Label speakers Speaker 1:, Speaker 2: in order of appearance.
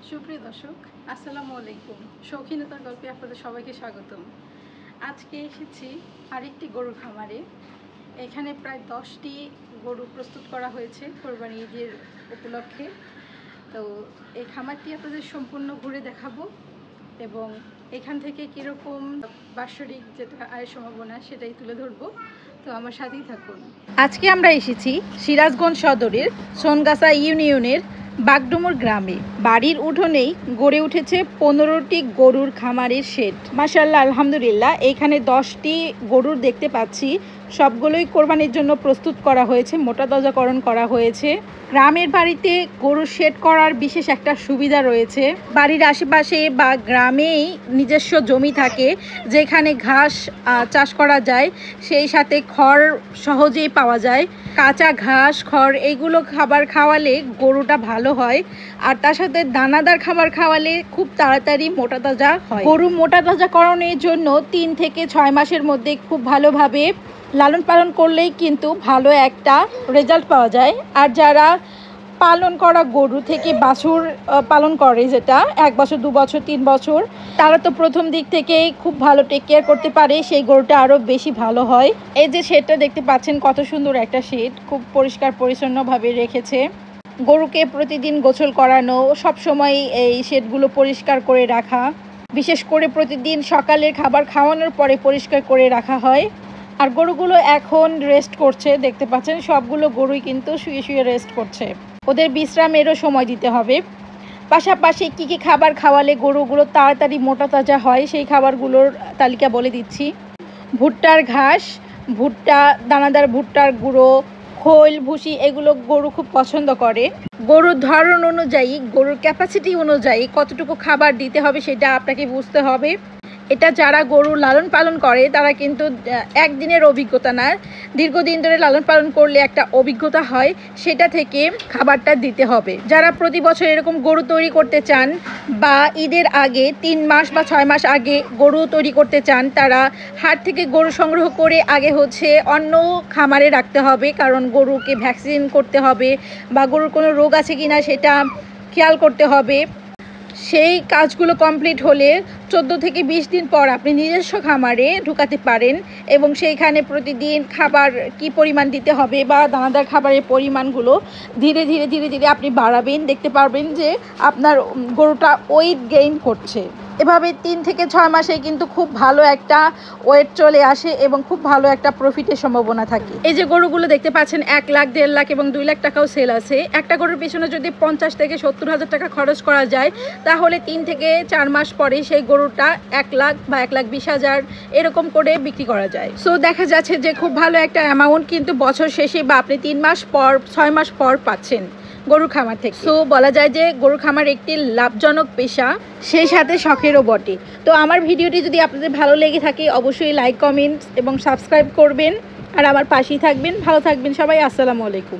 Speaker 1: সুপ্রিয় দর্শক, আসসালামু আলাইকুম। শৌখিনতার গল্পে আপনাদের সবাইকে স্বাগতম। আজকে এসেছি আরেকটি গরুর খামারে। এখানে প্রায় 10টি গরু প্রস্তুত করা হয়েছে কোরবানি ঈদের উপলক্ষে। তো এই খামারটি আপনাদের সম্পূর্ণ ঘুরে দেখাবো এবং এখান থেকে কীরকম বাৎসরিক যেটা আয়ের সম্ভাবনা সেটাই তুলে ধরবো। তো আমার সাথেই থাকুন। আজকে আমরা এসেছি সিরাজগঞ্জ সদরের সোনগাছা ইউনিয়নের বাগডুমুর গ্রামে। বাড়ির উঠোনেই গড়ে উঠেছে 15টি গরুর খামারের শেড। মাশাআল্লাহ, আলহামদুলিল্লাহ। এখানে 10টি গরুর দেখতে পাচ্ছি। সবগুলোই কোরবানির জন্য প্রস্তুত করা হয়েছে, মোটা তাজাকরণ করা হয়েছে। গ্রামের বাড়িতে গরুর শেড করার বিশেষ একটা সুবিধা রয়েছে। বাড়ির আশেপাশে বা গ্রামেই নিজস্ব জমি থাকে যেখানে ঘাস চাষ করা যায়, সেই সাথে খড় সহজেই পাওয়া যায়। কাঁচা ঘাস, খড় এইগুলো খাবার খাওয়ালে গরুটা ভালো হয়, আর তার সাথে দানাদার খাবার খাওয়ালে খুব তাড়াতাড়ি মোটা তাজা হয়। গরু মোটা তাজাকরণের জন্য 3 থেকে 6 মাসের মধ্যে খুব ভালোভাবে লালন পালন করলেই কিন্তু ভালো একটা রেজাল্ট পাওয়া যায়। আর যারা পালন করা গরু থেকে বাছুর পালন করে, যেটা 1 বছর 2 বছর 3 বছর, তারা তো প্রথম দিক থেকেই খুব ভালো টেক কেয়ার করতে পারে, সেই গরুটা আরও বেশি ভালো হয়। এই যে শেডটা দেখতে পাচ্ছেন, কত সুন্দর একটা শেড, খুব পরিষ্কার পরিচ্ছন্নভাবে রেখেছে। গরুকে প্রতিদিন গোসল করানো, সবসময় এই শেডগুলো পরিষ্কার করে রাখা, বিশেষ করে প্রতিদিন সকালের খাবার খাওয়ানোর পরে পরিষ্কার করে রাখা হয়। আর গরুগুলো এখন রেস্ট করছে, দেখতে পাচ্ছেন সবগুলো গরুই কিন্তু শুয়ে শুয়ে রেস্ট করছে। ওদের বিশ্রামেরও সময় দিতে হবে। পাশাপাশি কী কী খাবার খাওয়ালে গরুগুলো তাড়াতাড়ি মোটা তাজা হয় সেই খাবারগুলোর তালিকা বলে দিচ্ছি। ভুট্টার ঘাস, ভুট্টা, দানাদার ভুট্টার গুঁড়ো, খোল, ভুসি, এগুলো গরু খুব পছন্দ করে। গরুর ধরন অনুযায়ী, গরুর ক্যাপাসিটি অনুযায়ী কতটুকু খাবার দিতে হবে সেটা আপনাকে বুঝতে হবে। এটা যারা গরু লালন পালন করে তারা কিন্তু একদিনের অভিজ্ঞতা না, দীর্ঘদিন ধরে লালন পালন করলে একটা অভিজ্ঞতা হয়, সেটা থেকে খাবারটা দিতে হবে। যারা প্রতি বছর এরকম গরু তৈরি করতে চান বা ঈদের আগে 3 মাস বা 6 মাস আগে গরু তৈরি করতে চান, তারা হাট থেকে গরু সংগ্রহ করে আগে অন্য খামারে রাখতে হবে, কারণ গরুকে ভ্যাকসিন করতে হবে বা গরুর কোনো রোগ আছে কিনা সেটা খেয়াল করতে হবে। সেই কাজগুলো কমপ্লিট হলে 14 থেকে 20 দিন পর আপনি নিজস্ব খামারে ঢুকাতে পারেন এবং সেইখানে প্রতিদিন খাবার কি পরিমাণ দিতে হবে বা দানাদার খাবারের পরিমাণগুলো ধীরে ধীরে ধীরে ধীরে আপনি বাড়াবেন। দেখতে পারবেন যে আপনার গরুটা ওয়েট গেইন করছে। এভাবে 3 থেকে 6 মাসে কিন্তু খুব ভালো একটা ওয়েট চলে আসে এবং খুব ভালো একটা প্রফিটের সম্ভাবনা থাকে। এই যে গরুগুলো দেখতে পাচ্ছেন, 1 লাখ, 1.5 লাখ এবং 2 লাখ টাকাও সেল আছে। একটা গরুর পিছনে যদি 50 থেকে 70 হাজার টাকা খরচ করা যায়, তাহলে 3 থেকে 4 মাস পরে সেই গরুটা 1 লাখ বা 1,20,000 এরকম করে বিক্রি করা যায়। সো দেখা যাচ্ছে যে খুব ভালো একটা অ্যামাউন্ট কিন্তু বছর শেষে বা আপনি 3 মাস পর 6 মাস পর পাচ্ছেন গরু খামার থেকে। তো বলা যায় যে গরু খামার একটি লাভজনক পেশা, সেই সাথে শখেরও বটে। তো আমার ভিডিওটি যদি আপনাদের ভালো লেগে থাকে অবশ্যই লাইক, কমেন্ট এবং সাবস্ক্রাইব করবেন আর আমার পাশেই থাকবেন। ভালো থাকবেন সবাই। আসসালামু আলাইকুম।